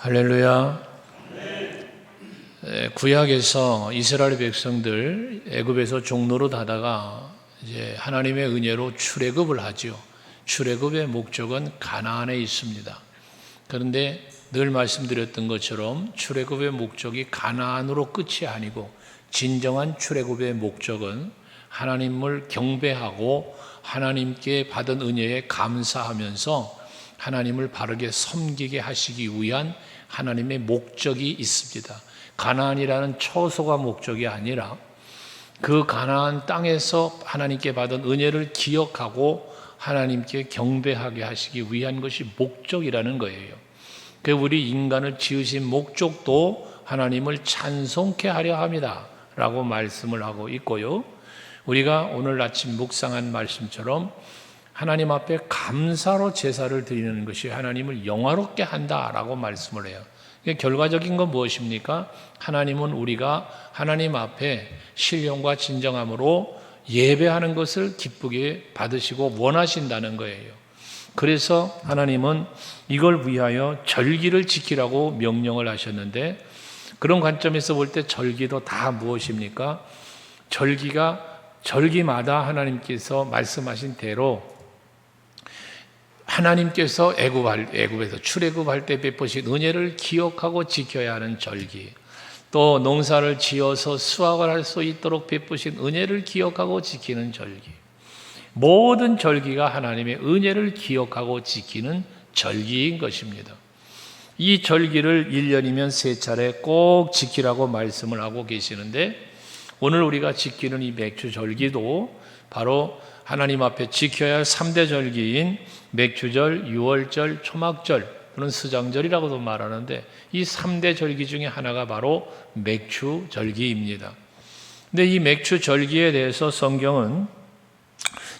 할렐루야. 구약에서 이스라엘 백성들 애굽에서 종노릇 하다가 이제 하나님의 은혜로 출애굽을 하죠. 출애굽의 목적은 가나안에 있습니다. 그런데 늘 말씀드렸던 것처럼 출애굽의 목적이 가나안으로 끝이 아니고 진정한 출애굽의 목적은 하나님을 경배하고 하나님께 받은 은혜에 감사하면서 하나님을 바르게 섬기게 하시기 위한 하나님의 목적이 있습니다. 가나안이라는 처소가 목적이 아니라 그 가나안 땅에서 하나님께 받은 은혜를 기억하고 하나님께 경배하게 하시기 위한 것이 목적이라는 거예요. 그 우리 인간을 지으신 목적도 하나님을 찬송케 하려 합니다 라고 말씀을 하고 있고요. 우리가 오늘 아침 묵상한 말씀처럼 하나님 앞에 감사로 제사를 드리는 것이 하나님을 영화롭게 한다라고 말씀을 해요. 결과적인 건 무엇입니까? 하나님은 우리가 하나님 앞에 신령과 진정함으로 예배하는 것을 기쁘게 받으시고 원하신다는 거예요. 그래서 하나님은 이걸 위하여 절기를 지키라고 명령을 하셨는데, 그런 관점에서 볼 때 절기도 다 무엇입니까? 절기마다 하나님께서 말씀하신 대로 하나님께서 애굽에서 출애굽할 때 베푸신 은혜를 기억하고 지켜야 하는 절기, 또 농사를 지어서 수확을 할 수 있도록 베푸신 은혜를 기억하고 지키는 절기, 모든 절기가 하나님의 은혜를 기억하고 지키는 절기인 것입니다. 이 절기를 1년이면 3차례 꼭 지키라고 말씀을 하고 계시는데, 오늘 우리가 지키는 이 맥주 절기도 바로 하나님 앞에 지켜야 할 3대 절기인 맥주절, 유월절, 초막절 또는 수장절이라고도 말하는데, 이 3대 절기 중에 하나가 바로 맥주 절기입니다. 근데 이 맥주 절기에 대해서 성경은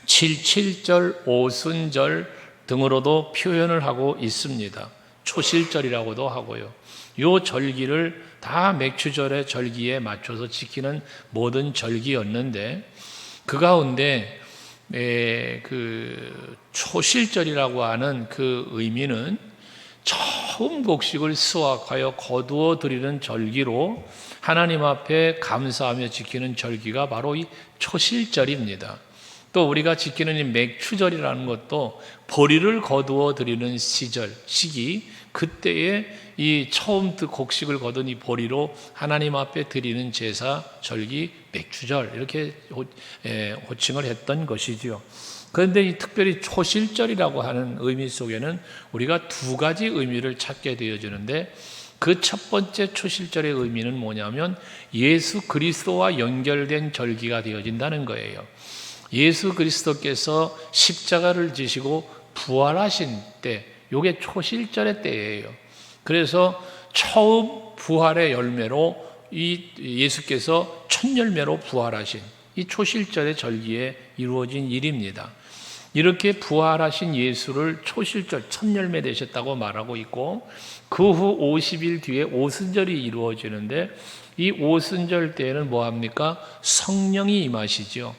77절, 오순절 등으로도 표현을 하고 있습니다. 초실절이라고도 하고요. 이 절기를 다 맥주절의 절기에 맞춰서 지키는 모든 절기였는데, 그 가운데 그 초실절이라고 하는 그 의미는 처음 곡식을 수확하여 거두어 드리는 절기로 하나님 앞에 감사하며 지키는 절기가 바로 이 초실절입니다. 또 우리가 지키는 이 맥추절이라는 것도 보리를 거두어 드리는 시기, 그때에 이 처음 곡식을 거둔 이 보리로 하나님 앞에 드리는 제사, 절기, 맥추절 이렇게 호칭을 했던 것이지요. 그런데 이 특별히 초실절이라고 하는 의미 속에는 우리가 두 가지 의미를 찾게 되어지는데, 그 첫 번째 초실절의 의미는 뭐냐면 예수 그리스도와 연결된 절기가 되어진다는 거예요. 예수 그리스도께서 십자가를 지시고 부활하신 때, 이게 초실절의 때예요. 그래서 처음 부활의 열매로 이 예수께서 첫 열매로 부활하신 이 초실절의 절기에 이루어진 일입니다. 이렇게 부활하신 예수를 초실절, 첫 열매 되셨다고 말하고 있고, 그 후 50일 뒤에 오순절이 이루어지는데, 이 오순절 때에는 뭐합니까? 성령이 임하시죠.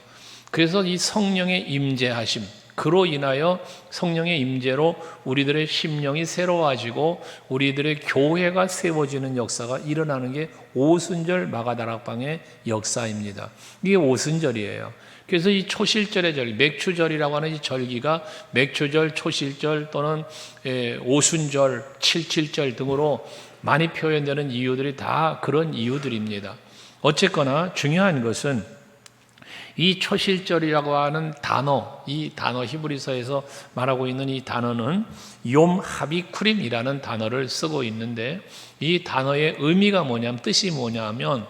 그래서 이 성령의 임재하심, 그로 인하여 성령의 임재로 우리들의 심령이 새로워지고 우리들의 교회가 세워지는 역사가 일어나는 게 오순절 마가다락방의 역사입니다. 이게 오순절이에요. 그래서 이 초실절의 절기, 맥추절이라고 하는 이 절기가 맥추절, 초실절 또는 오순절, 칠칠절 등으로 많이 표현되는 이유들이 다 그런 이유들입니다. 어쨌거나 중요한 것은 이 초실절이라고 하는 단어, 이 단어 히브리서에서 말하고 있는 이 단어는 욤 하비쿠림이라는 단어를 쓰고 있는데, 이 단어의 의미가 뭐냐면, 뜻이 뭐냐면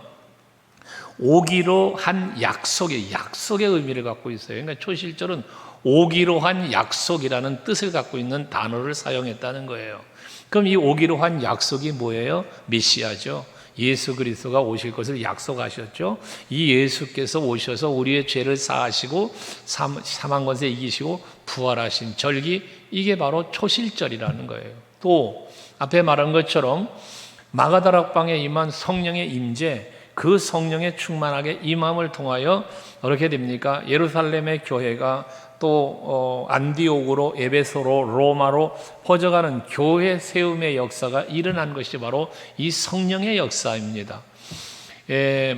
오기로 한 약속의 의미를 갖고 있어요. 그러니까 초실절은 오기로 한 약속이라는 뜻을 갖고 있는 단어를 사용했다는 거예요. 그럼 이 오기로 한 약속이 뭐예요? 메시아죠. 예수 그리스도가 오실 것을 약속하셨죠. 이 예수께서 오셔서 우리의 죄를 사하시고 사망 권세 이기시고 부활하신 절기, 이게 바로 초실절이라는 거예요. 또 앞에 말한 것처럼 마가다락방에 임한 성령의 임재, 그 성령의 충만하게 임함을 통하여 어떻게 됩니까? 예루살렘의 교회가 또 안디옥으로, 에베소로, 로마로 퍼져가는 교회 세움의 역사가 일어난 것이 바로 이 성령의 역사입니다.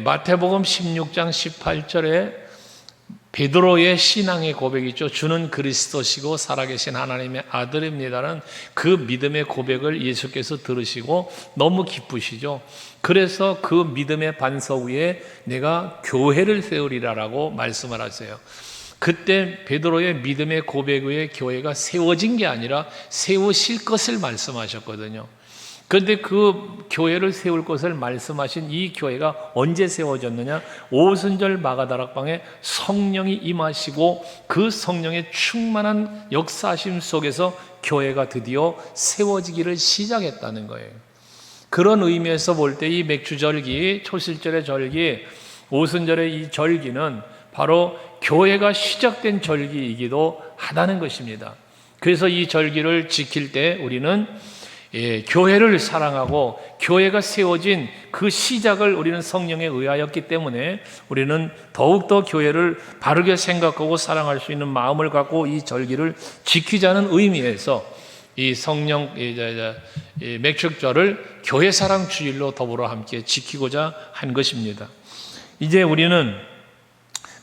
마태복음 16장 18절에 베드로의 신앙의 고백이 있죠. 주는 그리스도시고 살아계신 하나님의 아들입니다는 그 믿음의 고백을 예수께서 들으시고 너무 기쁘시죠. 그래서 그 믿음의 반석 위에 내가 교회를 세우리라라고 말씀을 하세요. 그때 베드로의 믿음의 고백 위에 교회가 세워진 게 아니라 세우실 것을 말씀하셨거든요. 그런데 그 교회를 세울 것을 말씀하신 이 교회가 언제 세워졌느냐? 오순절 마가다락방에 성령이 임하시고 그 성령의 충만한 역사하심 속에서 교회가 드디어 세워지기를 시작했다는 거예요. 그런 의미에서 볼 때 이 맥주절기, 초실절의 절기, 오순절의 이 절기는 바로 교회가 시작된 절기이기도 하다는 것입니다. 그래서 이 절기를 지킬 때 우리는 교회를 사랑하고 교회가 세워진 그 시작을 우리는 성령에 의하였기 때문에 우리는 더욱더 교회를 바르게 생각하고 사랑할 수 있는 마음을 갖고 이 절기를 지키자는 의미에서 이 성령 맥축절을 교회 사랑 주일로 더불어 함께 지키고자 한 것입니다. 이제 우리는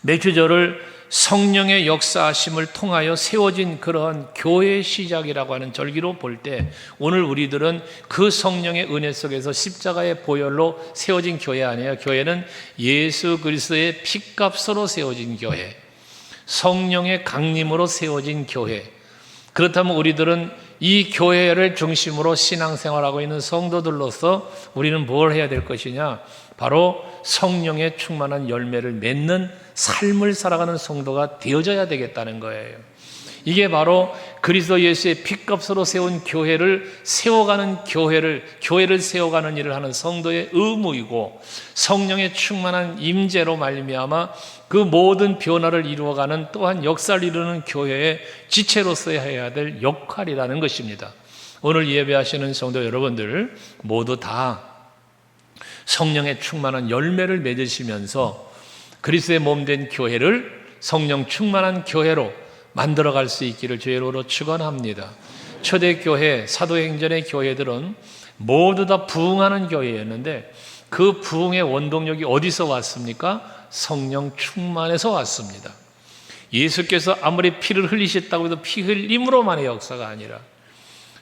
맥주절을 성령의 역사하심을 통하여 세워진 그러한 교회의 시작이라고 하는 절기로 볼 때 오늘 우리들은 그 성령의 은혜 속에서 십자가의 보혈로 세워진 교회 아니에요. 교회는 예수 그리스도의 피값으로 세워진 교회, 성령의 강림으로 세워진 교회. 그렇다면 우리들은 이 교회를 중심으로 신앙생활하고 있는 성도들로서 우리는 뭘 해야 될 것이냐? 바로 성령의 충만한 열매를 맺는 삶을 살아가는 성도가 되어져야 되겠다는 거예요. 이게 바로 그리스도 예수의 피값으로 세운 교회를 세워가는 교회를 세워가는 일을 하는 성도의 의무이고, 성령의 충만한 임재로 말미암아 그 모든 변화를 이루어가는 또한 역사를 이루는 교회의 지체로서 해야 될 역할이라는 것입니다. 오늘 예배하시는 성도 여러분들 모두 다 성령의 충만한 열매를 맺으시면서 그리스도의 몸된 교회를 성령 충만한 교회로 만들어갈 수 있기를 주의 이름으로 축원합니다. 초대교회, 사도행전의 교회들은 모두 다 부흥하는 교회였는데 그 부흥의 원동력이 어디서 왔습니까? 성령 충만에서 왔습니다. 예수께서 아무리 피를 흘리셨다고 해도 피 흘림으로만의 역사가 아니라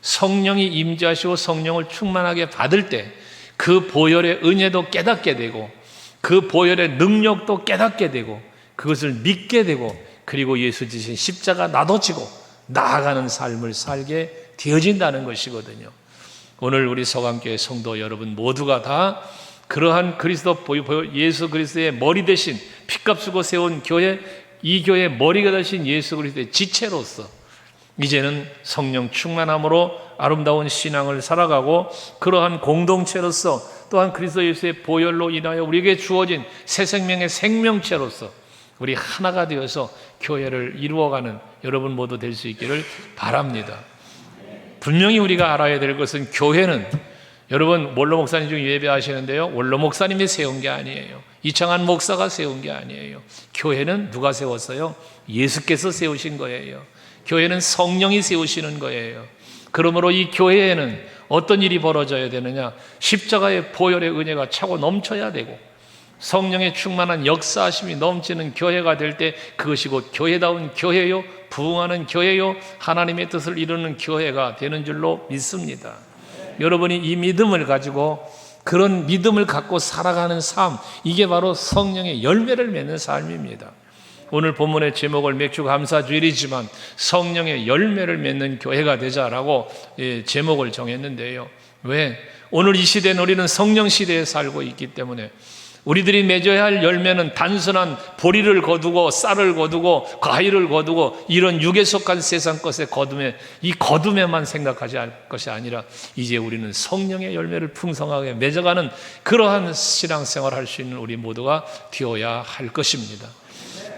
성령이 임재하시고 성령을 충만하게 받을 때 그 보혈의 은혜도 깨닫게 되고 그 보혈의 능력도 깨닫게 되고 그것을 믿게 되고 그리고 예수 지신 십자가 나도 지고 나아가는 삶을 살게 되어진다는 것이거든요. 오늘 우리 서강교회 성도 여러분 모두가 다 그러한 그리스도 예수 그리스도의 머리 대신 피값 주고 세운 교회, 이 교회의 머리가 되신 예수 그리스도의 지체로서 이제는 성령 충만함으로 아름다운 신앙을 살아가고 그러한 공동체로서 또한 그리스도 예수의 보혈로 인하여 우리에게 주어진 새 생명의 생명체로서 우리 하나가 되어서 교회를 이루어가는 여러분 모두 될 수 있기를 바랍니다. 분명히 우리가 알아야 될 것은 교회는 여러분 원로 목사님 중 예배하시는데요, 원로 목사님이 세운 게 아니에요. 이창한 목사가 세운 게 아니에요. 교회는 누가 세웠어요? 예수께서 세우신 거예요. 교회는 성령이 세우시는 거예요. 그러므로 이 교회에는 어떤 일이 벌어져야 되느냐? 십자가의 보혈의 은혜가 차고 넘쳐야 되고 성령의 충만한 역사하심이 넘치는 교회가 될 때 그것이 곧 교회다운 교회요, 부흥하는 교회요, 하나님의 뜻을 이루는 교회가 되는 줄로 믿습니다. 여러분이 이 믿음을 가지고 그런 믿음을 갖고 살아가는 삶, 이게 바로 성령의 열매를 맺는 삶입니다. 오늘 본문의 제목을 맥주 감사 주일이지만 성령의 열매를 맺는 교회가 되자라고 제목을 정했는데요. 왜? 오늘 이 시대는 우리는 성령 시대에 살고 있기 때문에 우리들이 맺어야 할 열매는 단순한 보리를 거두고 쌀을 거두고 과일을 거두고 이런 육에 속한 세상 것의 거둠에만 생각하지 않을 것이 아니라 이제 우리는 성령의 열매를 풍성하게 맺어가는 그러한 신앙생활을 할 수 있는 우리 모두가 되어야 할 것입니다.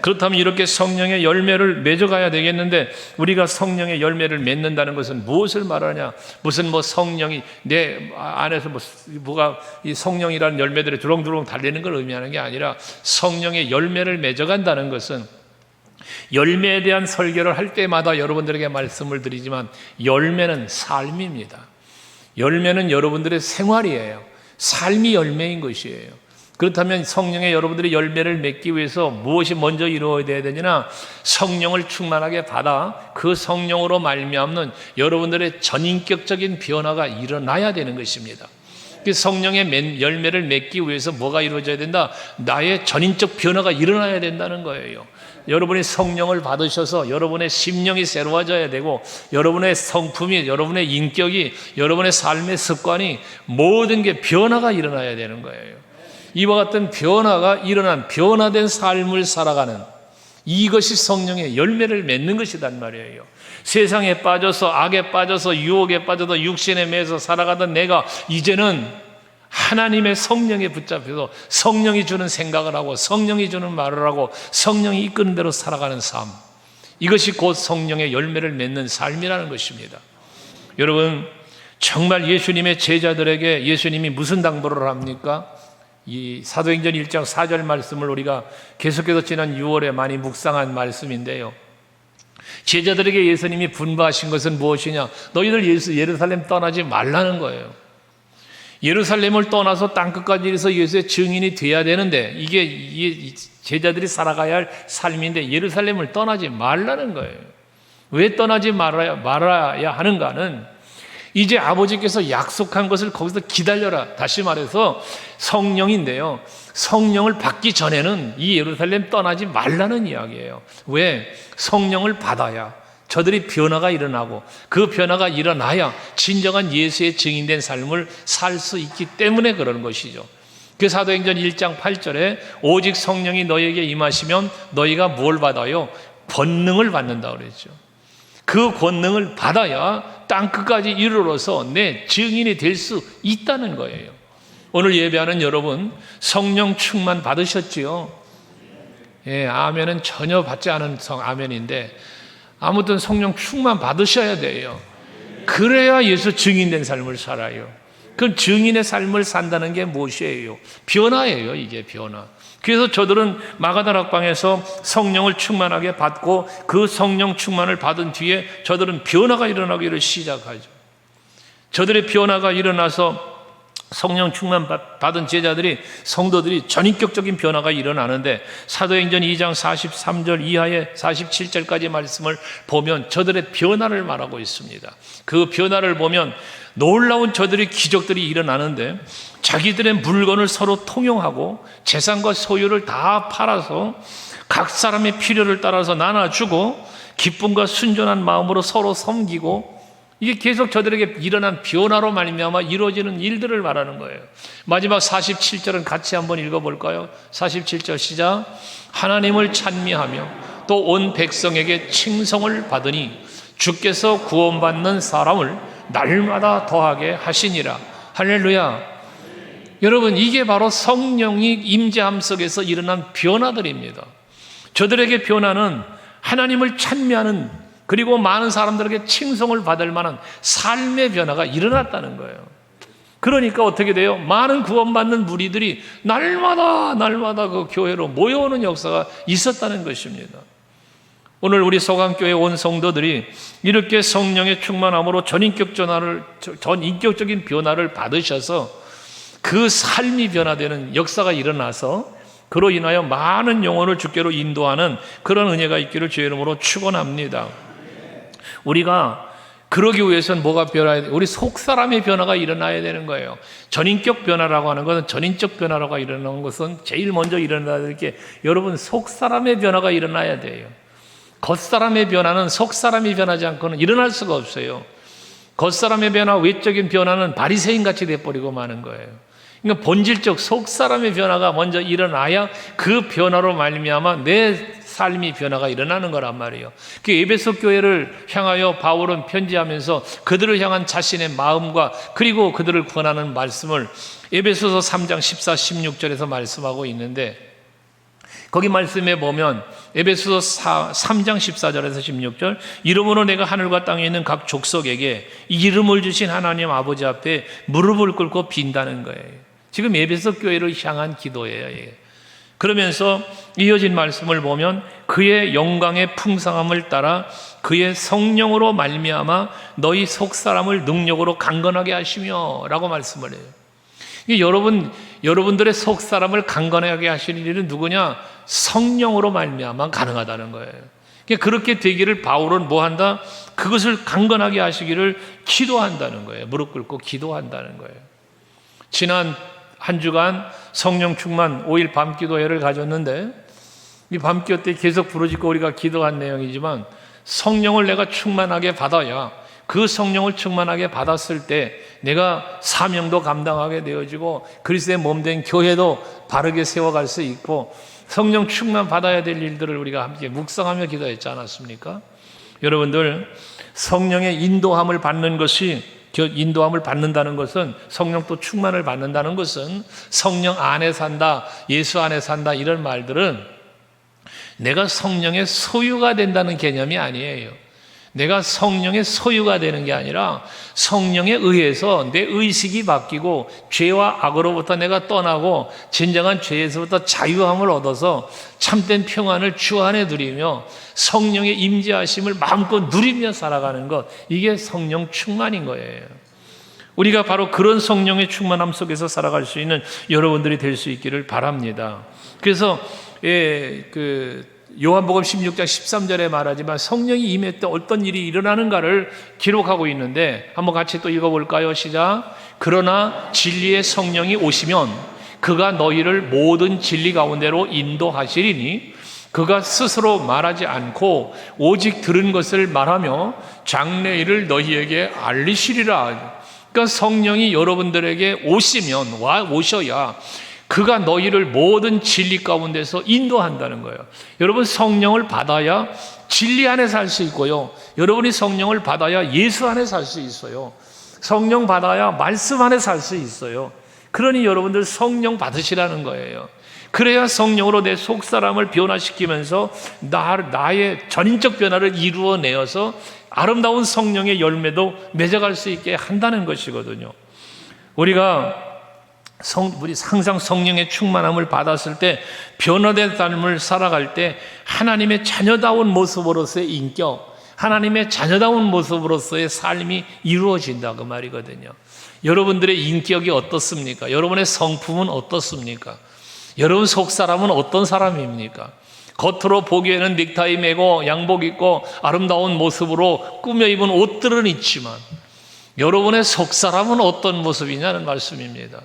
그렇다면 이렇게 성령의 열매를 맺어가야 되겠는데, 우리가 성령의 열매를 맺는다는 것은 무엇을 말하냐? 무슨 성령이 내 안에서 뭐가 이 성령이라는 열매들이 두렁두렁 달리는 걸 의미하는 게 아니라, 성령의 열매를 맺어간다는 것은, 열매에 대한 설교를 할 때마다 여러분들에게 말씀을 드리지만, 열매는 삶입니다. 열매는 여러분들의 생활이에요. 삶이 열매인 것이에요. 그렇다면 성령의 여러분들이 열매를 맺기 위해서 무엇이 먼저 이루어져야 되느냐? 성령을 충만하게 받아 그 성령으로 말미암는 여러분들의 전인격적인 변화가 일어나야 되는 것입니다. 그 성령의 열매를 맺기 위해서 뭐가 이루어져야 된다? 나의 전인적 변화가 일어나야 된다는 거예요. 여러분이 성령을 받으셔서 여러분의 심령이 새로워져야 되고, 여러분의 성품이, 여러분의 인격이, 여러분의 삶의 습관이, 모든 게 변화가 일어나야 되는 거예요. 이와 같은 변화가 일어난, 변화된 삶을 살아가는, 이것이 성령의 열매를 맺는 것이란 말이에요. 세상에 빠져서, 악에 빠져서, 유혹에 빠져서, 육신에 매서 살아가던 내가 이제는 하나님의 성령에 붙잡혀서 성령이 주는 생각을 하고, 성령이 주는 말을 하고, 성령이 이끄는 대로 살아가는 삶, 이것이 곧 성령의 열매를 맺는 삶이라는 것입니다. 여러분, 정말 예수님의 제자들에게 예수님이 무슨 당부를 합니까? 이 사도행전 1장 4절 말씀을 우리가 계속해서 지난 6월에 많이 묵상한 말씀인데요, 제자들에게 예수님이 분부하신 것은 무엇이냐? 너희들 예루살렘 떠나지 말라는 거예요. 예루살렘을 떠나서 땅끝까지 이르서 예수의 증인이 돼야 되는데, 이게 제자들이 살아가야 할 삶인데 예루살렘을 떠나지 말라는 거예요. 왜 떠나지 말아야 하는가는, 이제 아버지께서 약속한 것을 거기서 기다려라. 다시 말해서 성령인데요, 성령을 받기 전에는 이 예루살렘 떠나지 말라는 이야기예요. 왜? 성령을 받아야 저들이 변화가 일어나고, 그 변화가 일어나야 진정한 예수의 증인된 삶을 살 수 있기 때문에 그러는 것이죠. 그 사도행전 1장 8절에 오직 성령이 너희에게 임하시면 너희가 뭘 받아요? 권능을 받는다 그랬죠. 그 권능을 받아야 땅끝까지 이르러서 내 증인이 될 수 있다는 거예요. 오늘 예배하는 여러분, 성령 충만 받으셨지요? 예, 아멘은 전혀 받지 않은 아멘인데, 아무튼 성령 충만 받으셔야 돼요. 그래야 예수 증인된 삶을 살아요. 그 증인의 삶을 산다는 게 무엇이에요? 변화예요. 이게 변화. 그래서 저들은 마가다락방에서 성령을 충만하게 받고, 그 성령 충만을 받은 뒤에 저들은 변화가 일어나기를 시작하죠. 저들의 변화가 일어나서 성령 충만 받은 제자들이, 성도들이 전인격적인 변화가 일어나는데, 사도행전 2장 43절 이하의 47절까지 말씀을 보면 저들의 변화를 말하고 있습니다. 그 변화를 보면 놀라운 저들의 기적들이 일어나는데, 자기들의 물건을 서로 통용하고 재산과 소유를 다 팔아서 각 사람의 필요를 따라서 나눠주고, 기쁨과 순전한 마음으로 서로 섬기고, 이게 계속 저들에게 일어난 변화로 말미암아 이루어지는 일들을 말하는 거예요. 마지막 47절은 같이 한번 읽어볼까요? 47절 시작. 하나님을 찬미하며 또 온 백성에게 칭송을 받으니 주께서 구원받는 사람을 날마다 더하게 하시니라. 할렐루야. 여러분, 이게 바로 성령이 임재함 속에서 일어난 변화들입니다. 저들에게 변화는 하나님을 찬미하는, 그리고 많은 사람들에게 칭송을 받을 만한 삶의 변화가 일어났다는 거예요. 그러니까 어떻게 돼요? 많은 구원받는 무리들이 날마다 그 교회로 모여오는 역사가 있었다는 것입니다. 오늘 우리 소강교회 온 성도들이 이렇게 성령의 충만함으로 전인격적인 변화를 받으셔서 그 삶이 변화되는 역사가 일어나서, 그로 인하여 많은 영혼을 주께로 인도하는 그런 은혜가 있기를 주의 이름으로 축원합니다. 우리가 그러기 위해서는 뭐가 변화해야 돼요? 우리 속사람의 변화가 일어나야 되는 거예요. 전인격 변화라고 하는 것은, 전인적 변화가 일어나는 것은 제일 먼저 일어나야 될 게, 여러분 속사람의 변화가 일어나야 돼요. 겉사람의 변화는 속사람이 변하지 않고는 일어날 수가 없어요. 겉사람의 변화, 외적인 변화는 바리새인같이 돼버리고 마는 거예요. 그러니까 본질적 속사람의 변화가 먼저 일어나야 그 변화로 말미암아 내 삶이 변화가 일어나는 거란 말이에요. 그 에베소 교회를 향하여 바울은 편지하면서 그들을 향한 자신의 마음과 그리고 그들을 권하는 말씀을 에베소서 3장 14, 16절에서 말씀하고 있는데, 거기 말씀에 보면 에베소서 3장 14절에서 16절, 이러므로 내가 하늘과 땅에 있는 각 족속에게 이름을 주신 하나님 아버지 앞에 무릎을 꿇고 빈다는 거예요. 지금 에베소 교회를 향한 기도예요. 그러면서 이어진 말씀을 보면 그의 영광의 풍성함을 따라 그의 성령으로 말미암아 너희 속사람을 능력으로 강건하게 하시며 라고 말씀을 해요. 여러분들의 속사람을 강건하게 하시는 일은 누구냐? 성령으로 말미암아 가능하다는 거예요. 그렇게 되기를 바울은 뭐한다? 그것을 강건하게 하시기를 기도한다는 거예요. 무릎 꿇고 기도한다는 거예요. 지난 한 주간 성령 충만 5일 밤기도회를 가졌는데, 이 밤기도 때 계속 부르짖고 우리가 기도한 내용이지만, 성령을 내가 충만하게 받아야, 그 성령을 충만하게 받았을 때 내가 사명도 감당하게 되어지고 그리스도의 몸된 교회도 바르게 세워갈 수 있고, 성령 충만 받아야 될 일들을 우리가 함께 묵상하며 기도했지 않았습니까? 여러분들, 성령의 인도함을 받는 것이, 인도함을 받는다는 것은, 성령 또 충만을 받는다는 것은 성령 안에 산다, 예수 안에 산다, 이런 말들은 내가 성령의 소유가 된다는 개념이 아니에요. 내가 성령의 소유가 되는 게 아니라 성령에 의해서 내 의식이 바뀌고 죄와 악으로부터 내가 떠나고 진정한 죄에서부터 자유함을 얻어서 참된 평안을 주 안에 누리며 성령의 임재하심을 마음껏 누리며 살아가는 것, 이게 성령 충만인 거예요. 우리가 바로 그런 성령의 충만함 속에서 살아갈 수 있는 여러분들이 될 수 있기를 바랍니다. 그래서 요한복음 16장 13절에 말하지만 성령이 임할 때 어떤 일이 일어나는가를 기록하고 있는데, 한번 같이 또 읽어볼까요? 시작. 그러나 진리의 성령이 오시면 그가 너희를 모든 진리 가운데로 인도하시리니 그가 스스로 말하지 않고 오직 들은 것을 말하며 장래일을 너희에게 알리시리라. 그러니까 성령이 여러분들에게 오셔야 그가 너희를 모든 진리 가운데서 인도한다는 거예요. 여러분, 성령을 받아야 진리 안에 살 수 있고요, 여러분이 성령을 받아야 예수 안에 살 수 있어요. 성령 받아야 말씀 안에 살 수 있어요. 그러니 여러분들 성령 받으시라는 거예요. 그래야 성령으로 내 속사람을 변화시키면서 나의 전인적 변화를 이루어내어서 아름다운 성령의 열매도 맺어갈 수 있게 한다는 것이거든요. 우리 항상 성령의 충만함을 받았을 때, 변화된 삶을 살아갈 때 하나님의 자녀다운 모습으로서의 인격, 하나님의 자녀다운 모습으로서의 삶이 이루어진다, 그 말이거든요. 여러분들의 인격이 어떻습니까? 여러분의 성품은 어떻습니까? 여러분 속사람은 어떤 사람입니까? 겉으로 보기에는 넥타이 매고 양복 입고 아름다운 모습으로 꾸며 입은 옷들은 있지만 여러분의 속사람은 어떤 모습이냐는 말씀입니다.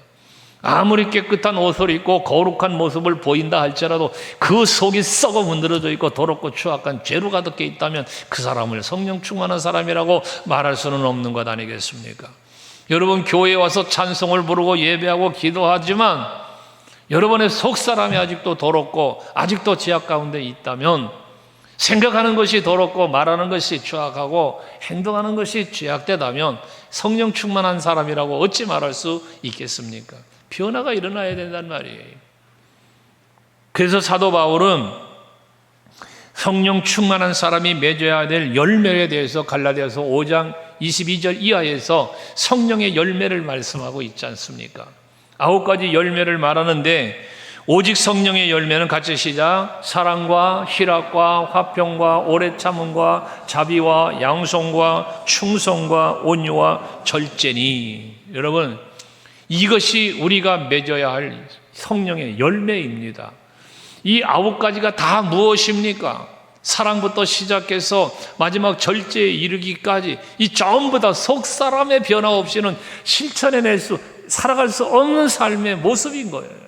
아무리 깨끗한 옷을 입고 거룩한 모습을 보인다 할지라도 그 속이 썩어 문드러져 있고 더럽고 추악한 죄로 가득해 있다면 그 사람을 성령 충만한 사람이라고 말할 수는 없는 것 아니겠습니까? 여러분, 교회에 와서 찬송을 부르고 예배하고 기도하지만 여러분의 속사람이 아직도 더럽고 아직도 죄악 가운데 있다면, 생각하는 것이 더럽고 말하는 것이 추악하고 행동하는 것이 죄악되다면 성령 충만한 사람이라고 어찌 말할 수 있겠습니까? 변화가 일어나야 된단 말이에요. 그래서 사도 바울은 성령 충만한 사람이 맺어야 될 열매에 대해서 갈라디아서 5장 22절 이하에서 성령의 열매를 말씀하고 있지 않습니까? 9가지 열매를 말하는데, 오직 성령의 열매는 같이 시작. 사랑과 희락과 화평과 오래 참음과 자비와 양성과 충성과 온유와 절제니. 여러분, 이것이 우리가 맺어야 할 성령의 열매입니다. 이 9가지가 다 무엇입니까? 사랑부터 시작해서 마지막 절제에 이르기까지 이 전부 다 속사람의 변화 없이는 살아갈 수 없는 삶의 모습인 거예요.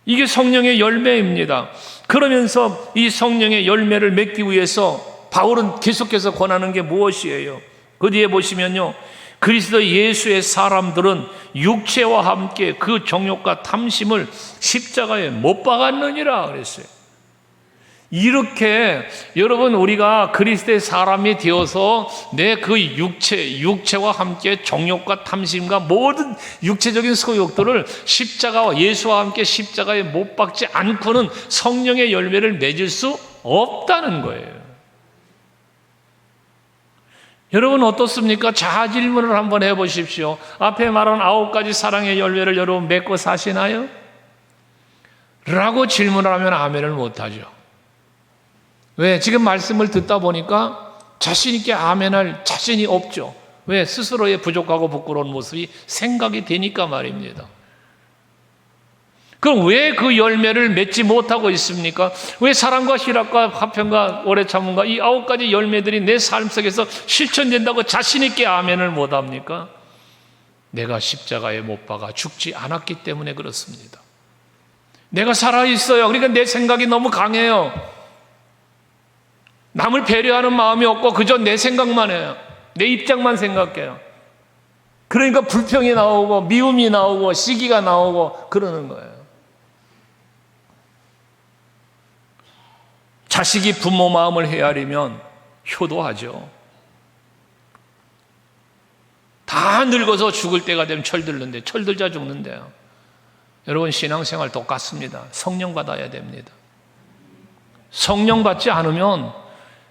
이게 성령의 열매입니다. 그러면서 이 성령의 열매를 맺기 위해서 바울은 계속해서 권하는 게 무엇이에요? 그 뒤에 보시면요, 그리스도 예수의 사람들은 육체와 함께 그 정욕과 탐심을 십자가에 못 박았느니라 그랬어요. 이렇게 여러분 우리가 그리스도의 사람이 되어서 내 그 육체와 함께 정욕과 탐심과 모든 육체적인 소욕들을 십자가와 예수와 함께 십자가에 못 박지 않고는 성령의 열매를 맺을 수 없다는 거예요. 여러분 어떻습니까? 자아 질문을 한번 해보십시오. 앞에 말한 9가지 사랑의 열매를 여러분 맺고 사시나요? 라고 질문을 하면 아멘을 못하죠. 왜? 지금 말씀을 듣다 보니까 자신 있게 아멘할 자신이 없죠. 왜? 스스로의 부족하고 부끄러운 모습이 생각이 되니까 말입니다. 그럼 왜 그 열매를 맺지 못하고 있습니까? 왜 사랑과 희락과 화평과 오래 참음과 이 9가지 열매들이 내 삶 속에서 실천된다고 자신 있게 아멘을 못합니까? 내가 십자가에 못 박아 죽지 않았기 때문에 그렇습니다. 내가 살아있어요. 그러니까 내 생각이 너무 강해요. 남을 배려하는 마음이 없고 그저 내 생각만 해요. 내 입장만 생각해요. 그러니까 불평이 나오고 미움이 나오고 시기가 나오고 그러는 거예요. 자식이 부모 마음을 헤아리면 효도하죠. 다 늙어서 죽을 때가 되면 철들는데 철들자 죽는데요. 여러분 신앙생활 똑같습니다. 성령 받아야 됩니다. 성령 받지 않으면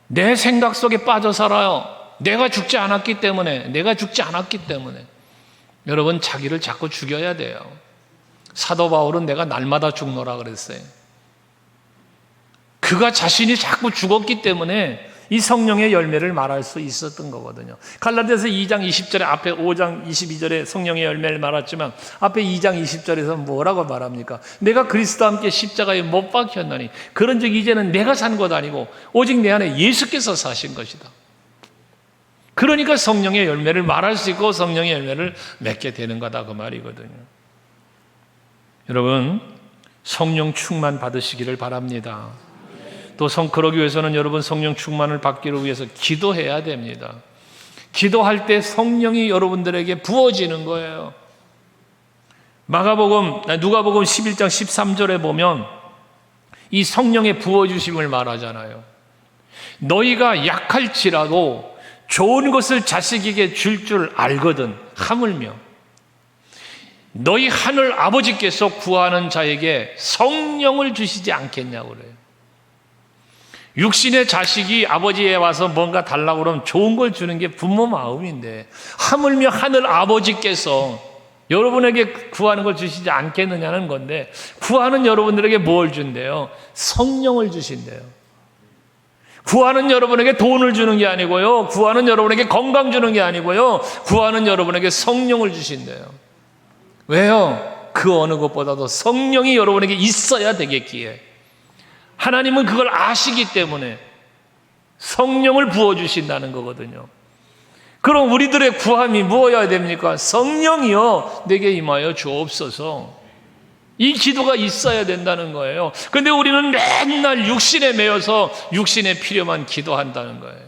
내 생각 속에 빠져 살아요. 내가 죽지 않았기 때문에 여러분 자기를 자꾸 죽여야 돼요. 사도 바울은 내가 날마다 죽노라 그랬어요. 그가 자신이 자꾸 죽었기 때문에 이 성령의 열매를 말할 수 있었던 거거든요. 갈라디아서 2장 20절에 앞에 5장 22절에 성령의 열매를 말했지만 앞에 2장 20절에서 뭐라고 말합니까? 내가 그리스도와 함께 십자가에 못 박혔나니 그런즉 이제는 내가 산 것 아니고 오직 내 안에 예수께서 사신 것이다. 그러니까 성령의 열매를 말할 수 있고 성령의 열매를 맺게 되는 거다 그 말이거든요. 여러분 성령 충만 받으시기를 바랍니다. 또 그러기 위해서는 여러분 성령 충만을 받기를 위해서 기도해야 됩니다. 기도할 때 성령이 여러분들에게 부어지는 거예요. 누가복음 11장 13절에 보면 이 성령의 부어주심을 말하잖아요. 너희가 약할지라도 좋은 것을 자식에게 줄 줄 알거든 하물며 너희 하늘 아버지께서 구하는 자에게 성령을 주시지 않겠냐고 그래요. 육신의 자식이 아버지에 와서 뭔가 달라고 그러면 좋은 걸 주는 게 부모 마음인데 하물며 하늘 아버지께서 여러분에게 구하는 걸 주시지 않겠느냐는 건데 구하는 여러분들에게 뭘 준대요? 성령을 주신대요. 구하는 여러분에게 돈을 주는 게 아니고요. 구하는 여러분에게 건강 주는 게 아니고요. 구하는 여러분에게 성령을 주신대요. 왜요? 그 어느 것보다도 성령이 여러분에게 있어야 되겠기에 하나님은 그걸 아시기 때문에 성령을 부어주신다는 거거든요. 그럼 우리들의 구함이 무엇이어야 됩니까? 성령이여 내게 임하여 주옵소서. 이 기도가 있어야 된다는 거예요. 그런데 우리는 맨날 육신에 매여서 육신의 필요만 기도한다는 거예요.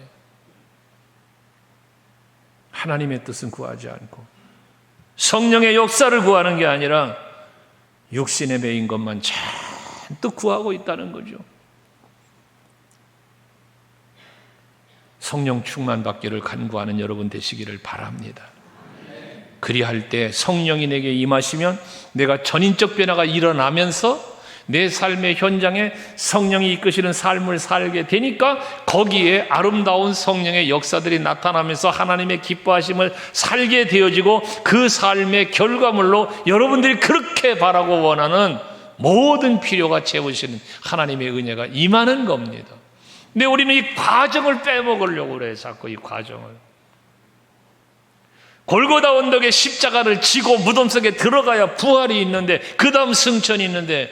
하나님의 뜻은 구하지 않고 성령의 역사를 구하는 게 아니라 육신에 매인 것만 잔뜩 구하고 있다는 거죠. 성령 충만 받기를 간구하는 여러분 되시기를 바랍니다. 그리할 때 성령이 내게 임하시면 내가 전인적 변화가 일어나면서 내 삶의 현장에 성령이 이끄시는 삶을 살게 되니까 거기에 아름다운 성령의 역사들이 나타나면서 하나님의 기뻐하심을 살게 되어지고 그 삶의 결과물로 여러분들이 그렇게 바라고 원하는 모든 필요가 채우시는 하나님의 은혜가 임하는 겁니다. 근데 우리는 이 과정을 빼먹으려고 그래요. 자꾸 이 과정을. 골고다 언덕에 십자가를 지고 무덤 속에 들어가야 부활이 있는데 그 다음 승천이 있는데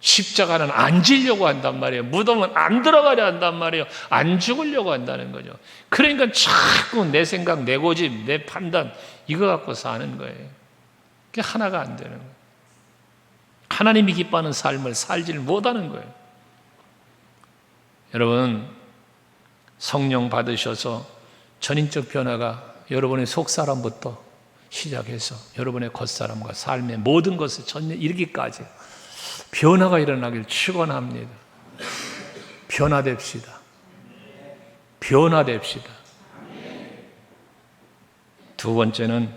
십자가는 안 지려고 한단 말이에요. 무덤은 안 들어가려 한단 말이에요. 안 죽으려고 한다는 거죠. 그러니까 자꾸 내 생각, 내 고집, 내 판단 이거 갖고 사는 거예요. 그게 하나가 안 되는 거예요. 하나님이 기뻐하는 삶을 살지를 못하는 거예요. 여러분 성령 받으셔서 전인적 변화가 여러분의 속사람부터 시작해서 여러분의 겉사람과 삶의 모든 것을 전혀 이르기까지 변화가 일어나길 축원합니다. 변화됩시다. 변화됩시다. 두 번째는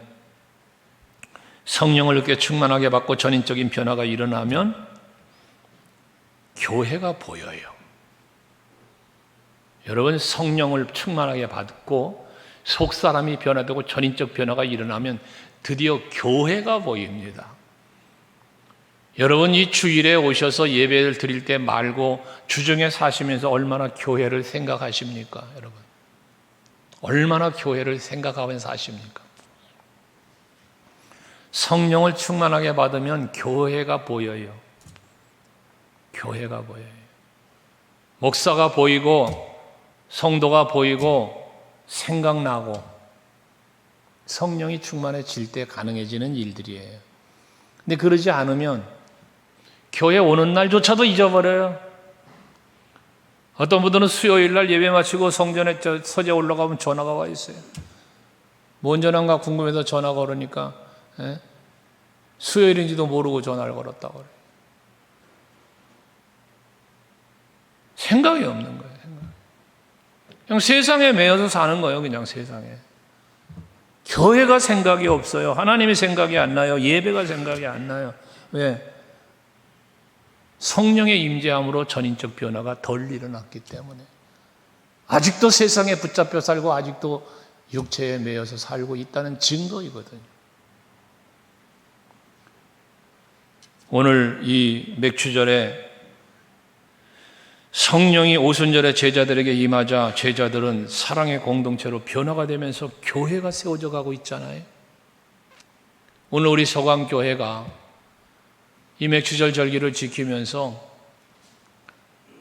성령을 이렇게 충만하게 받고 전인적인 변화가 일어나면 교회가 보여요. 여러분, 성령을 충만하게 받고 속사람이 변화되고 전인적 변화가 일어나면 드디어 교회가 보입니다. 여러분, 이 주일에 오셔서 예배를 드릴 때 말고 주중에 사시면서 얼마나 교회를 생각하십니까? 여러분, 얼마나 교회를 생각하면서 사십니까? 성령을 충만하게 받으면 교회가 보여요. 교회가 보여요. 목사가 보이고 성도가 보이고 생각나고 성령이 충만해질 때 가능해지는 일들이에요. 근데 그러지 않으면 교회 오는 날조차도 잊어버려요. 어떤 분들은 수요일 날 예배 마치고 성전에 서재 올라가면 전화가 와 있어요. 뭔 전화인가 궁금해서 전화 걸으니까 수요일인지도 모르고 전화를 걸었다고 그래요. 생각이 없는 거예요. 그냥 세상에 매여서 사는 거예요. 그냥 세상에. 교회가 생각이 없어요. 하나님의 생각이 안 나요. 예배가 생각이 안 나요. 왜? 성령의 임재함으로 전인적 변화가 덜 일어났기 때문에. 아직도 세상에 붙잡혀 살고 아직도 육체에 매여서 살고 있다는 증거이거든요. 오늘 이 맥주절에 성령이 오순절에 제자들에게 임하자 제자들은 사랑의 공동체로 변화가 되면서 교회가 세워져 가고 있잖아요. 오늘 우리 서강교회가 이 맥주절 절기를 지키면서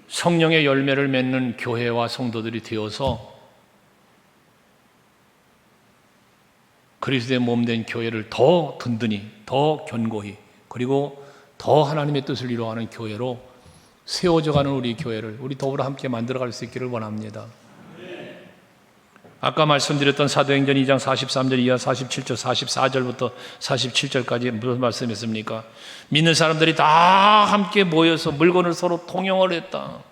성령의 열매를 맺는 교회와 성도들이 되어서 그리스도의 몸된 교회를 더 든든히, 더 견고히, 그리고 더 하나님의 뜻을 이루어가는 교회로 세워져가는 우리 교회를 우리 더불어 함께 만들어갈 수 있기를 원합니다. 아까 말씀드렸던 사도행전 2장 43절 이하 47절 44절부터 47절까지 무슨 말씀했습니까? 믿는 사람들이 다 함께 모여서 물건을 서로 통용을 했다.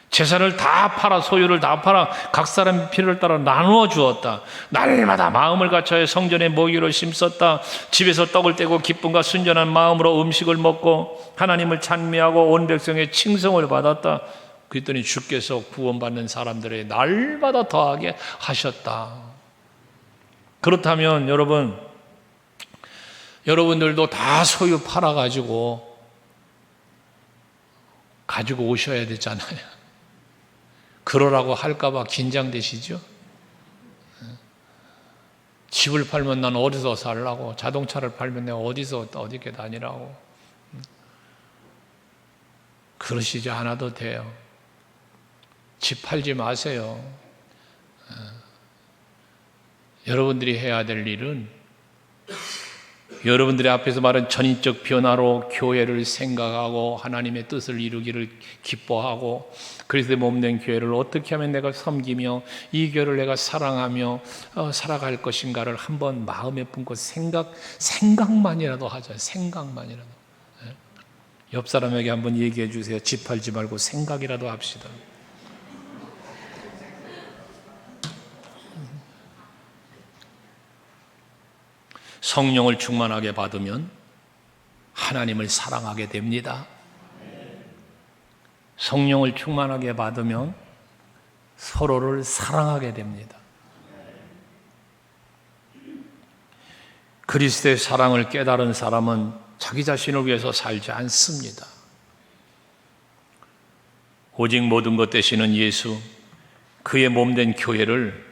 재산을 다 팔아 소유를 다 팔아 각 사람 필요를 따라 나누어 주었다. 날마다 마음을 갖춰 성전에 모기를 심었다. 집에서 떡을 떼고 기쁨과 순전한 마음으로 음식을 먹고 하나님을 찬미하고 온 백성의 칭송을 받았다. 그랬더니 주께서 구원받는 사람들의 날마다 더하게 하셨다. 그렇다면 여러분들도 다 소유 팔아가지고 가지고 오셔야 되잖아요. 그러라고 할까봐 긴장되시죠? 집을 팔면 난 어디서 살라고, 자동차를 팔면 내가 어디서 어디게 다니라고. 그러시지 않아도 돼요. 집 팔지 마세요. 여러분들이 해야 될 일은 여러분들의 앞에서 말한 전인적 변화로 교회를 생각하고 하나님의 뜻을 이루기를 기뻐하고 그리스도의 몸된 교회를 어떻게 하면 내가 섬기며 이 교회를 내가 사랑하며 살아갈 것인가를 한번 마음에 품고 생각만이라도 하자. 생각만이라도. 옆 사람에게 한번 얘기해 주세요. 집 팔지 말고 생각이라도 합시다. 성령을 충만하게 받으면 하나님을 사랑하게 됩니다. 성령을 충만하게 받으면 서로를 사랑하게 됩니다. 그리스도의 사랑을 깨달은 사람은 자기 자신을 위해서 살지 않습니다. 오직 모든 것 되시는 예수, 그의 몸된 교회를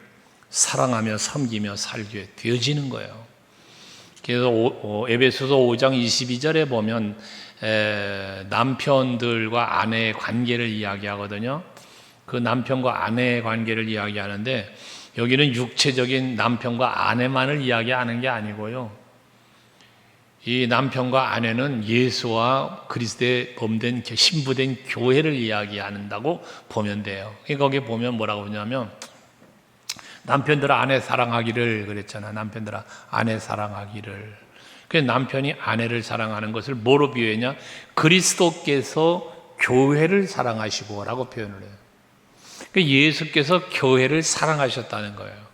사랑하며 섬기며 살게 되어지는 거예요. 그래서 에베소서 5장 22절에 보면 남편들과 아내의 관계를 이야기하거든요. 그 남편과 아내의 관계를 이야기하는데 여기는 육체적인 남편과 아내만을 이야기하는 게 아니고요. 이 남편과 아내는 예수와 그리스도의 몸된 신부된 교회를 이야기한다고 보면 돼요. 거기 보면 뭐라고 하냐면 남편들아 아내 사랑하기를 그랬잖아. 남편들아 아내 사랑하기를. 그래서 남편이 아내를 사랑하는 것을 뭐로 비유했냐? 그리스도께서 교회를 사랑하시고 라고 표현을 해요. 예수께서 교회를 사랑하셨다는 거예요.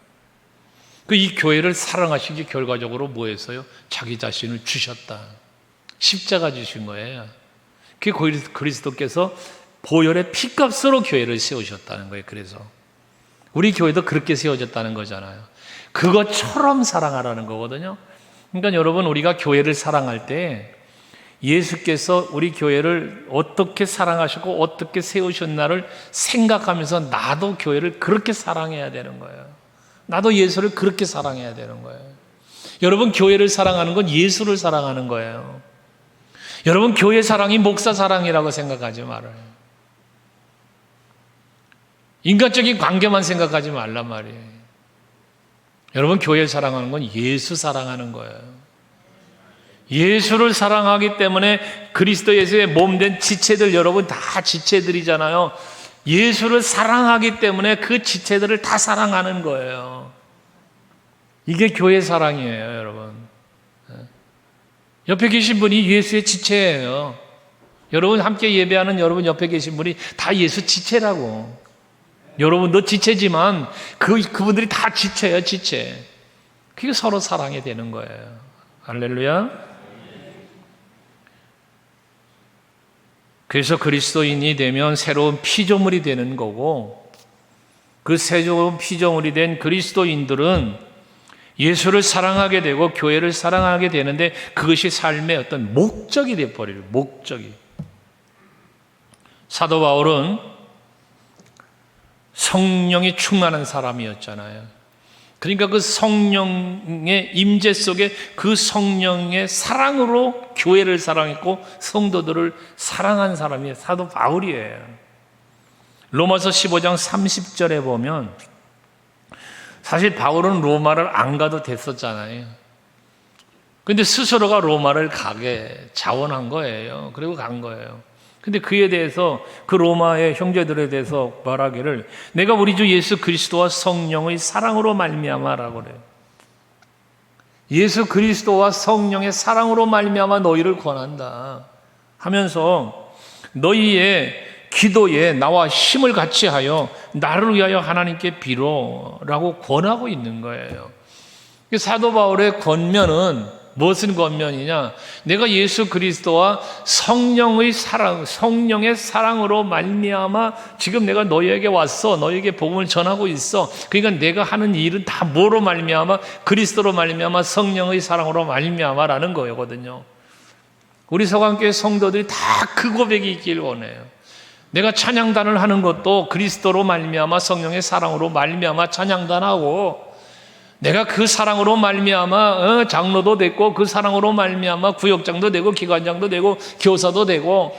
이 교회를 사랑하신 게 결과적으로 뭐였어요? 자기 자신을 주셨다. 십자가 주신 거예요. 그게 그리스도께서 보혈의 피값으로 교회를 세우셨다는 거예요. 그래서 우리 교회도 그렇게 세워졌다는 거잖아요. 그것처럼 사랑하라는 거거든요. 그러니까 여러분, 우리가 교회를 사랑할 때 예수께서 우리 교회를 어떻게 사랑하시고 어떻게 세우셨나를 생각하면서 나도 교회를 그렇게 사랑해야 되는 거예요. 나도 예수를 그렇게 사랑해야 되는 거예요. 여러분, 교회를 사랑하는 건 예수를 사랑하는 거예요. 여러분, 교회 사랑이 목사 사랑이라고 생각하지 말아요. 인간적인 관계만 생각하지 말란 말이에요. 여러분, 교회를 사랑하는 건 예수 사랑하는 거예요. 예수를 사랑하기 때문에 그리스도 예수의 몸된 지체들, 여러분 다 지체들이잖아요. 예수를 사랑하기 때문에 그 지체들을 다 사랑하는 거예요. 이게 교회 사랑이에요, 여러분. 옆에 계신 분이 예수의 지체예요. 여러분 함께 예배하는 여러분 옆에 계신 분이 다 예수 지체라고. 여러분도 지체지만 그분들이 다 지체예요, 지체. 그게 서로 사랑이 되는 거예요. 할렐루야. 그래서 그리스도인이 되면 새로운 피조물이 되는 거고, 그 새로운 피조물이 된 그리스도인들은 예수를 사랑하게 되고 교회를 사랑하게 되는데 그것이 삶의 어떤 목적이 되어버려요. 목적이. 사도 바울은 성령이 충만한 사람이었잖아요. 그러니까 그 성령의 임재 속에 그 성령의 사랑으로 교회를 사랑했고 성도들을 사랑한 사람이 사도 바울이에요. 로마서 15장 30절에 보면 사실 바울은 로마를 안 가도 됐었잖아요. 근데 스스로가 로마를 가게 자원한 거예요. 그리고 간 거예요. 근데 그에 대해서 그 로마의 형제들에 대해서 말하기를 내가 우리 주 예수 그리스도와 성령의 사랑으로 말미암아라고 그래요. 예수 그리스도와 성령의 사랑으로 말미암아 너희를 권한다 하면서 너희의 기도에 나와 힘을 같이 하여 나를 위하여 하나님께 비로라고 권하고 있는 거예요. 사도 바울의 권면은 무슨 권면이냐? 내가 예수 그리스도와 성령의 사랑, 성령의 사랑으로 말미암아 지금 내가 너희에게 왔어. 너희에게 복음을 전하고 있어. 그러니까 내가 하는 일은 다 뭐로 말미암아? 그리스도로 말미암아 성령의 사랑으로 말미암아라는 거거든요. 우리 서강교회 성도들이 다 그 고백이 있길 원해요. 내가 찬양단을 하는 것도 그리스도로 말미암아 성령의 사랑으로 말미암아 찬양단하고 내가 그 사랑으로 말미암아 장로도 됐고 그 사랑으로 말미암아 구역장도 되고 기관장도 되고 교사도 되고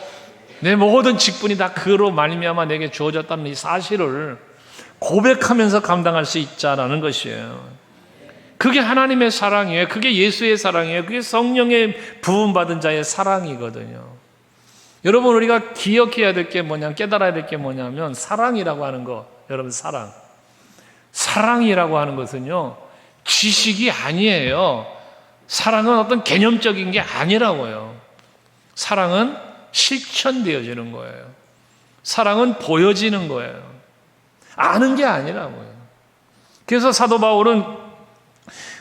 내 모든 직분이 다 그로 말미암아 내게 주어졌다는 이 사실을 고백하면서 감당할 수 있자라는 것이에요. 그게 하나님의 사랑이에요. 그게 예수의 사랑이에요. 그게 성령의 부음받은 자의 사랑이거든요. 여러분, 우리가 기억해야 될 게 뭐냐, 깨달아야 될 게 뭐냐면 사랑이라고 하는 거, 여러분 사랑이라고 하는 것은요 지식이 아니에요. 사랑은 어떤 개념적인 게 아니라고요. 사랑은 실천되어지는 거예요. 사랑은 보여지는 거예요. 아는 게 아니라고요. 그래서 사도 바울은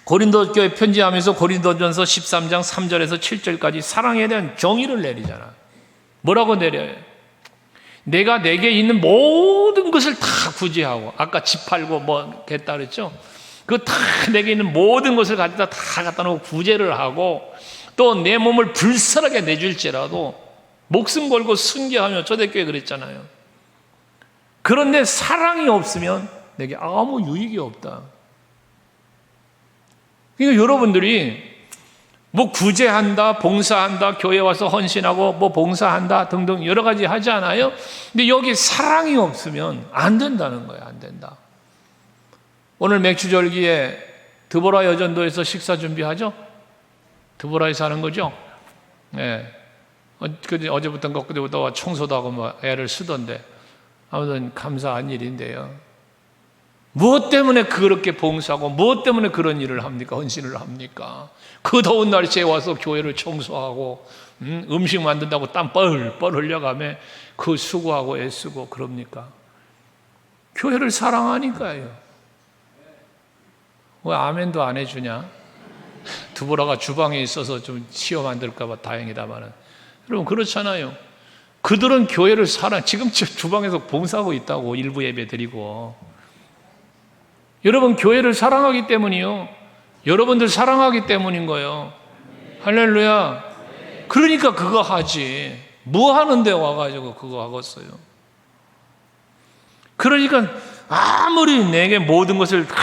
고린도 교회 편지하면서 고린도전서 13장 3절에서 7절까지 사랑에 대한 정의를 내리잖아요. 뭐라고 내려요? 내가 내게 있는 모든 것을 다 구제하고, 아까 집 팔고 뭐 했다 그랬죠? 그 다 내게 있는 모든 것을 다 갖다 놓고 구제를 하고 또 내 몸을 불살하게 내줄지라도 목숨 걸고 순교하며 초대교회 그랬잖아요. 그런데 사랑이 없으면 내게 아무 유익이 없다. 그러니까 여러분들이 뭐 구제한다, 봉사한다, 교회 와서 헌신하고 뭐 봉사한다 등등 여러 가지 하지 않아요? 근데 여기 사랑이 없으면 안 된다는 거예요. 안 된다. 오늘 맥주절기에 드보라 여전도에서 식사 준비하죠? 드보라에서 하는 거죠? 네. 어제부터인가 그때부터 청소도 하고 뭐 애를 쓰던데 아무튼 감사한 일인데요. 무엇 때문에 그렇게 봉사하고 무엇 때문에 그런 일을 합니까? 헌신을 합니까? 그 더운 날씨에 와서 교회를 청소하고 음식 만든다고 땀 뻘뻘 흘려가며 그 수고하고 애쓰고 그럽니까? 교회를 사랑하니까요. 왜 아멘도 안 해주냐? 두보라가 주방에 있어서 좀 치워 만들까 봐 다행이다마는, 여러분 그렇잖아요. 그들은 교회를 지금 주방에서 봉사하고 있다고, 일부 예배 드리고. 여러분 교회를 사랑하기 때문이요. 여러분들 사랑하기 때문인 거예요. 할렐루야. 그러니까 그거 하지. 뭐 하는데 와가지고 그거 하겠어요. 그러니까 아무리 내게 모든 것을 다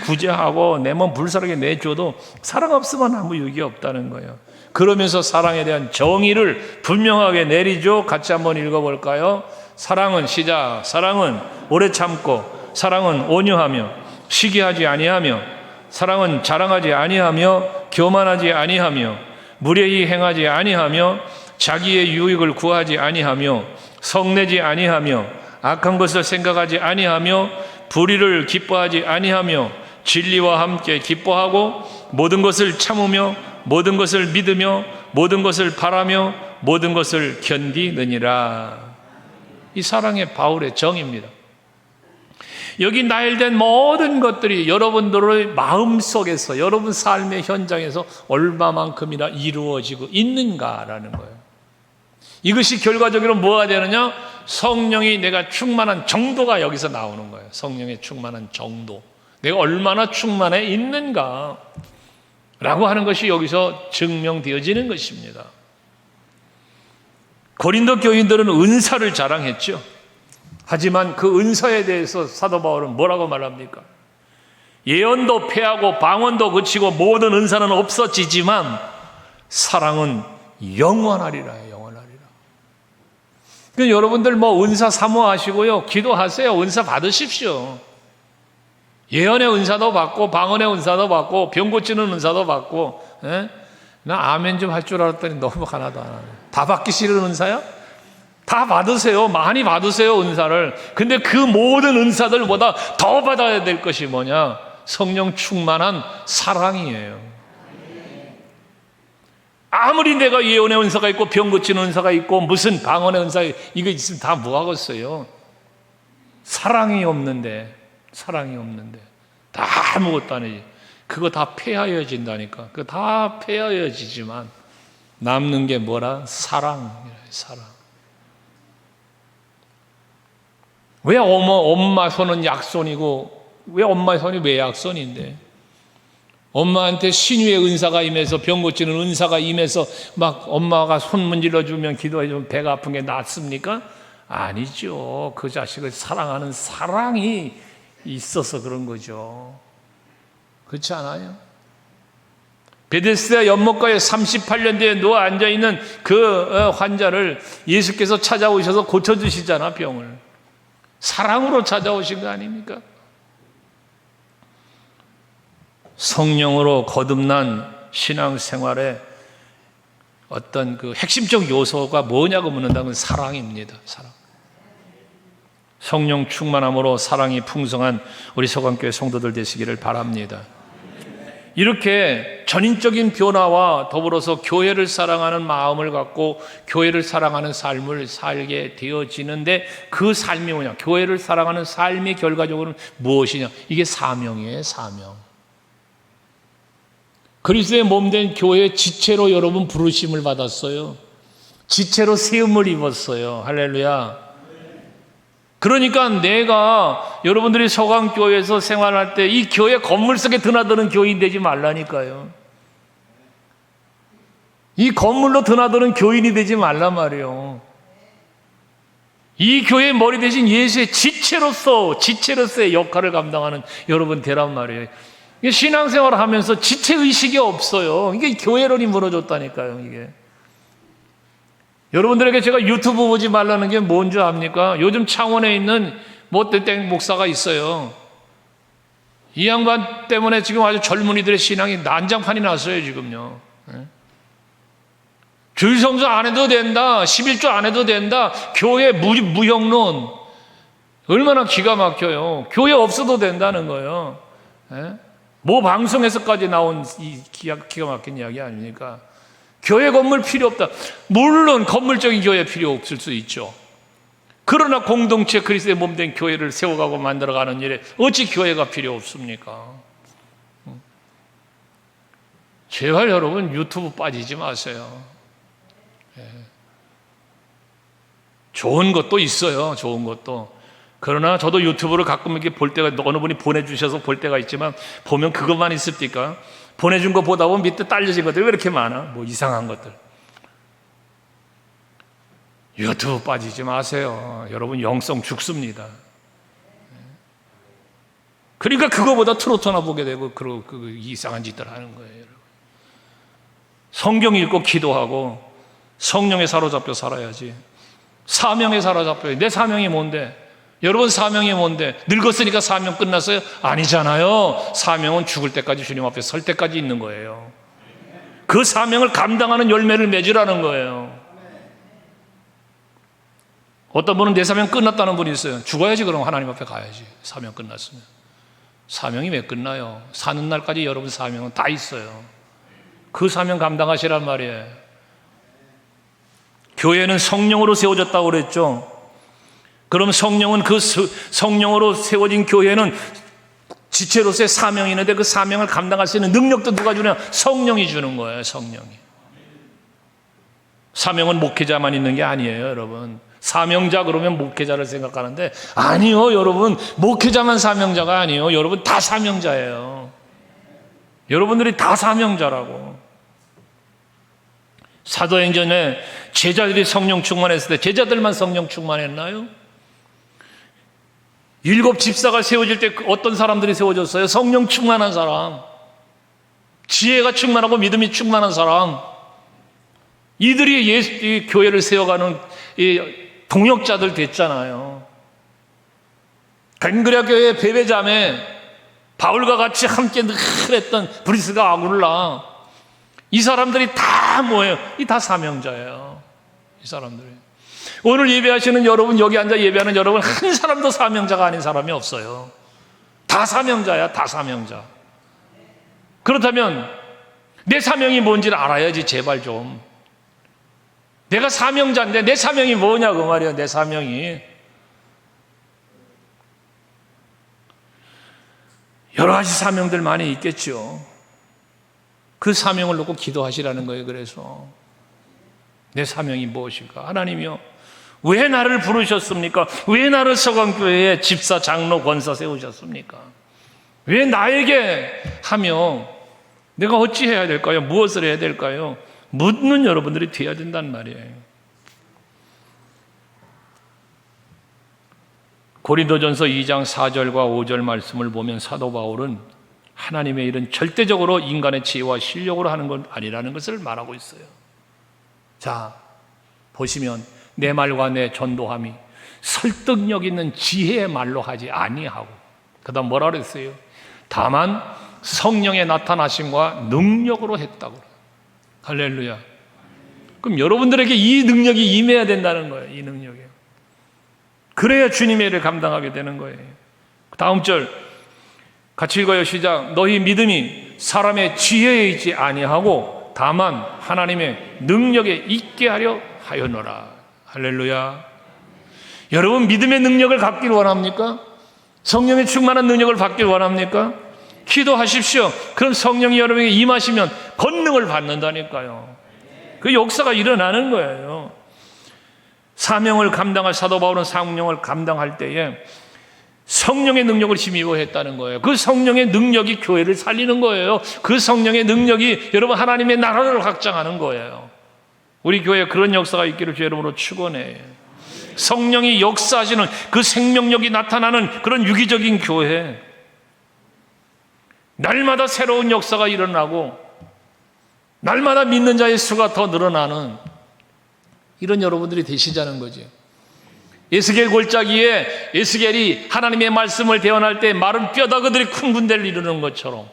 구제하고 내 몸 불사르게 내줘도 사랑 없으면 아무 유익이 없다는 거예요. 그러면서 사랑에 대한 정의를 분명하게 내리죠. 같이 한번 읽어볼까요? 사랑은 시작. 사랑은 오래 참고, 사랑은 온유하며, 시기하지 아니하며, 사랑은 자랑하지 아니하며, 교만하지 아니하며, 무례히 행하지 아니하며, 자기의 유익을 구하지 아니하며, 성내지 아니하며, 악한 것을 생각하지 아니하며, 불의를 기뻐하지 아니하며, 진리와 함께 기뻐하고, 모든 것을 참으며, 모든 것을 믿으며, 모든 것을 바라며, 모든 것을 견디느니라. 이 사랑의 바울의 정의입니다. 여기 나열된 모든 것들이 여러분들의 마음속에서, 여러분 삶의 현장에서 얼마만큼이나 이루어지고 있는가라는 거예요. 이것이 결과적으로 뭐가 되느냐? 성령이 내가 충만한 정도가 여기서 나오는 거예요. 성령의 충만한 정도. 내가 얼마나 충만해 있는가 라고 하는 것이 여기서 증명되어지는 것입니다. 고린도 교인들은 은사를 자랑했죠. 하지만 그 은사에 대해서 사도 바울은 뭐라고 말합니까? 예언도 패하고 방언도 그치고 모든 은사는 없어지지만 사랑은 영원하리라. 영원하리라. 그러니까 여러분들 은사 사모하시고요, 기도하세요. 은사 받으십시오. 예언의 은사도 받고 방언의 은사도 받고 병 고치는 은사도 받고. 나 아멘 좀 할 줄 알았더니 너무 하나도 안 하네. 다 받기 싫은 은사야? 다 받으세요. 많이 받으세요, 은사를. 근데 그 모든 은사들보다 더 받아야 될 것이 뭐냐? 성령 충만한 사랑이에요. 아무리 내가 예언의 은사가 있고 병 고치는 은사가 있고 무슨 방언의 은사가 이거 있으면 다 뭐하겠어요? 사랑이 없는데 다 아무것도 아니지. 그거 다 폐하여진다니까. 그거 다 폐하여지지만 남는 게 뭐라? 사랑. 왜 엄마 손은 약손이고, 왜 엄마의 손이 왜 약손인데? 엄마한테 신유의 은사가 임해서, 병 고치는 은사가 임해서 막 엄마가 손 문질러 주면, 기도해 주면 배가 아픈 게 낫습니까? 아니죠. 그 자식을 사랑하는 사랑이 있어서 그런 거죠. 그렇지 않아요? 베데스다 연못가에 38년 뒤에 누워 앉아있는 그 환자를 예수께서 찾아오셔서 고쳐주시잖아, 병을. 사랑으로 찾아오신 거 아닙니까? 성령으로 거듭난 신앙생활의 어떤 그 핵심적 요소가 뭐냐고 묻는다면 사랑입니다. 사랑. 성령 충만함으로 사랑이 풍성한 우리 서강교회 성도들 되시기를 바랍니다. 이렇게 전인적인 변화와 더불어서 교회를 사랑하는 마음을 갖고 교회를 사랑하는 삶을 살게 되어지는데, 그 삶이 뭐냐? 교회를 사랑하는 삶의 결과적으로는 무엇이냐? 이게 사명이에요, 사명. 그리스도의 몸된 교회의 지체로 여러분 부르심을 받았어요. 지체로 세움을 입었어요. 할렐루야. 그러니까 내가 여러분들이 서강교회에서 생활할 때 이 교회 건물 속에 드나드는 교인 되지 말라니까요. 이 건물로 드나드는 교인이 되지 말란 말이에요. 이 교회의 머리 대신 예수의 지체로서의 역할을 감당하는 여러분 되란 말이에요. 신앙생활을 하면서 지체의식이 없어요. 이게 교회론이 무너졌다니까요. 이게. 여러분들에게 제가 유튜브 보지 말라는 게 뭔지 압니까? 요즘 창원에 있는 못된 목사가 있어요. 이 양반 때문에 지금 아주 젊은이들의 신앙이 난장판이 났어요, 지금요. 주일 성수 안 해도 된다, 11조 안 해도 된다, 교회 무형론, 얼마나 기가 막혀요. 교회 없어도 된다는 거예요. 예? 뭐 방송에서까지 나온 이 기가 막힌 이야기 아닙니까? 교회 건물 필요 없다. 물론 건물적인 교회 필요 없을 수 있죠. 그러나 공동체 그리스도의 몸된 교회를 세워가고 만들어가는 일에 어찌 교회가 필요 없습니까? 제발 여러분 유튜브 빠지지 마세요. 예. 좋은 것도 있어요. 좋은 것도. 그러나 저도 유튜브를 가끔 이렇게 볼 때가, 어느 분이 보내주셔서 볼 때가 있지만, 보면 그것만 있습니까? 보내준 거 보다 보면 밑에 딸려진 것들이 왜 이렇게 많아? 뭐 이상한 것들. 유튜브 빠지지 마세요. 여러분 영성 죽습니다. 그러니까 그거보다 트로트나 보게 되고 그 이상한 짓들 하는 거예요. 여러분. 성경 읽고 기도하고 성령에 사로잡혀 살아야지. 사명에 사로잡혀요. 내 사명이 뭔데? 여러분 사명이 뭔데? 늙었으니까 사명 끝났어요? 아니잖아요. 사명은 죽을 때까지 주님 앞에 설 때까지 있는 거예요. 그 사명을 감당하는 열매를 맺으라는 거예요. 어떤 분은 내 사명 끝났다는 분이 있어요. 죽어야지. 그럼 하나님 앞에 가야지. 사명 끝났으면. 사명이 왜 끝나요? 사는 날까지 여러분 사명은 다 있어요. 그 사명 감당하시란 말이에요. 교회는 성령으로 세워졌다고 그랬죠. 그럼 성령은 그 성령으로 세워진 교회는 지체로서의 사명이 있는데 그 사명을 감당할 수 있는 능력도 누가 주냐? 성령이 주는 거예요. 성령이. 사명은 목회자만 있는 게 아니에요. 여러분. 사명자 그러면 목회자를 생각하는데 아니요. 여러분 목회자만 사명자가 아니에요. 여러분 다 사명자예요. 여러분들이 다 사명자라고. 사도행전에 제자들이 성령 충만했을 때 제자들만 성령 충만했나요? 7 집사가 세워질 때 어떤 사람들이 세워졌어요? 성령 충만한 사람, 지혜가 충만하고 믿음이 충만한 사람, 이들이 이 교회를 세워가는 이 동역자들 됐잖아요. 근그랴 교회의 베베자매, 바울과 같이 함께 늘 했던 브리스가 아굴라, 이 사람들이 다 뭐예요? 이 다 사명자예요. 이 사람들이. 오늘 예배하시는 여러분, 여기 앉아 예배하는 여러분, 한 사람도 사명자가 아닌 사람이 없어요. 다 사명자야, 다 사명자. 그렇다면 내 사명이 뭔지를 알아야지. 제발 좀. 내가 사명자인데 내 사명이 뭐냐고 말이야. 내 사명이. 여러 가지 사명들 많이 있겠죠. 그 사명을 놓고 기도하시라는 거예요. 그래서 내 사명이 무엇일까? 하나님이요, 왜 나를 부르셨습니까? 왜 나를 서강교회에 집사, 장로, 권사 세우셨습니까? 왜 나에게 하며 내가 어찌해야 될까요? 무엇을 해야 될까요? 묻는 여러분들이 되어야 된단 말이에요. 고린도전서 2장 4절과 5절 말씀을 보면 사도 바울은 하나님의 일은 절대적으로 인간의 지혜와 실력으로 하는 건 아니라는 것을 말하고 있어요. 자, 보시면 내 말과 내 전도함이 설득력 있는 지혜의 말로 하지 아니하고, 그 다음 뭐라 그랬어요? 다만 성령의 나타나심과 능력으로 했다고. 할렐루야. 그럼 여러분들에게 이 능력이 임해야 된다는 거예요. 이 능력이. 그래야 주님의 일을 감당하게 되는 거예요. 다음 절 같이 읽어요. 시작. 너희 믿음이 사람의 지혜에 있지 아니하고 다만 하나님의 능력에 있게 하려 하였노라. 할렐루야. 여러분 믿음의 능력을 갖기를 원합니까? 성령의 충만한 능력을 받기를 원합니까? 기도하십시오. 그럼 성령이 여러분에게 임하시면 권능을 받는다니까요. 그 역사가 일어나는 거예요. 사명을 감당할 사도 바울은 사명을 감당할 때에 성령의 능력을 힘입어했다는 거예요. 그 성령의 능력이 교회를 살리는 거예요. 그 성령의 능력이 여러분 하나님의 나라를 확장하는 거예요. 우리 교회에 그런 역사가 있기를 주 이름으로 축원해요. 성령이 역사하시는 그 생명력이 나타나는 그런 유기적인 교회, 날마다 새로운 역사가 일어나고 날마다 믿는 자의 수가 더 늘어나는 이런 여러분들이 되시자는 거죠. 에스겔 골짜기에 에스겔이 하나님의 말씀을 대언할 때 마른 뼈다귀들이 큰 군대를 이루는 것처럼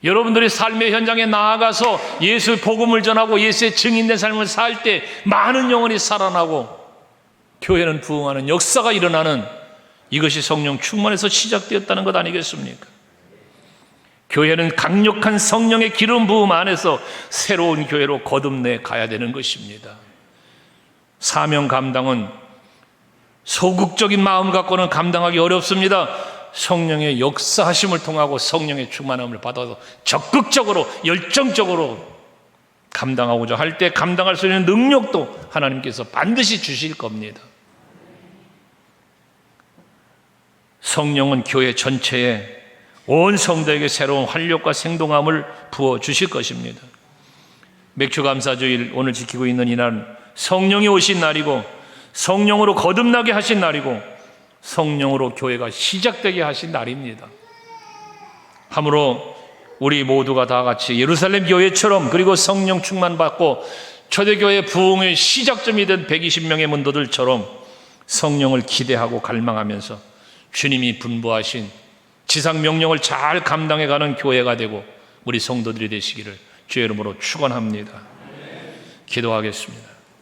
여러분들이 삶의 현장에 나아가서 예수의 복음을 전하고 예수의 증인된 삶을 살 때 많은 영혼이 살아나고 교회는 부흥하는 역사가 일어나는 이것이 성령 충만에서 시작되었다는 것 아니겠습니까? 교회는 강력한 성령의 기름 부음 안에서 새로운 교회로 거듭내 가야 되는 것입니다. 사명 감당은 소극적인 마음 갖고는 감당하기 어렵습니다. 성령의 역사하심을 통하고 성령의 충만함을 받아서 적극적으로 열정적으로 감당하고자 할 때 감당할 수 있는 능력도 하나님께서 반드시 주실 겁니다. 성령은 교회 전체에 온 성도에게 새로운 활력과 생동함을 부어주실 것입니다. 맥주감사주일 오늘 지키고 있는 이날은 성령이 오신 날이고 성령으로 거듭나게 하신 날이고 성령으로 교회가 시작되게 하신 날입니다. 함으로 우리 모두가 다 같이 예루살렘 교회처럼 그리고 성령 충만받고 초대교회 부흥의 시작점이 된 120명의 문도들처럼 성령을 기대하고 갈망하면서 주님이 분부하신 지상 명령을 잘 감당해가는 교회가 되고 우리 성도들이 되시기를 주의 이름으로 축원합니다. 기도하겠습니다.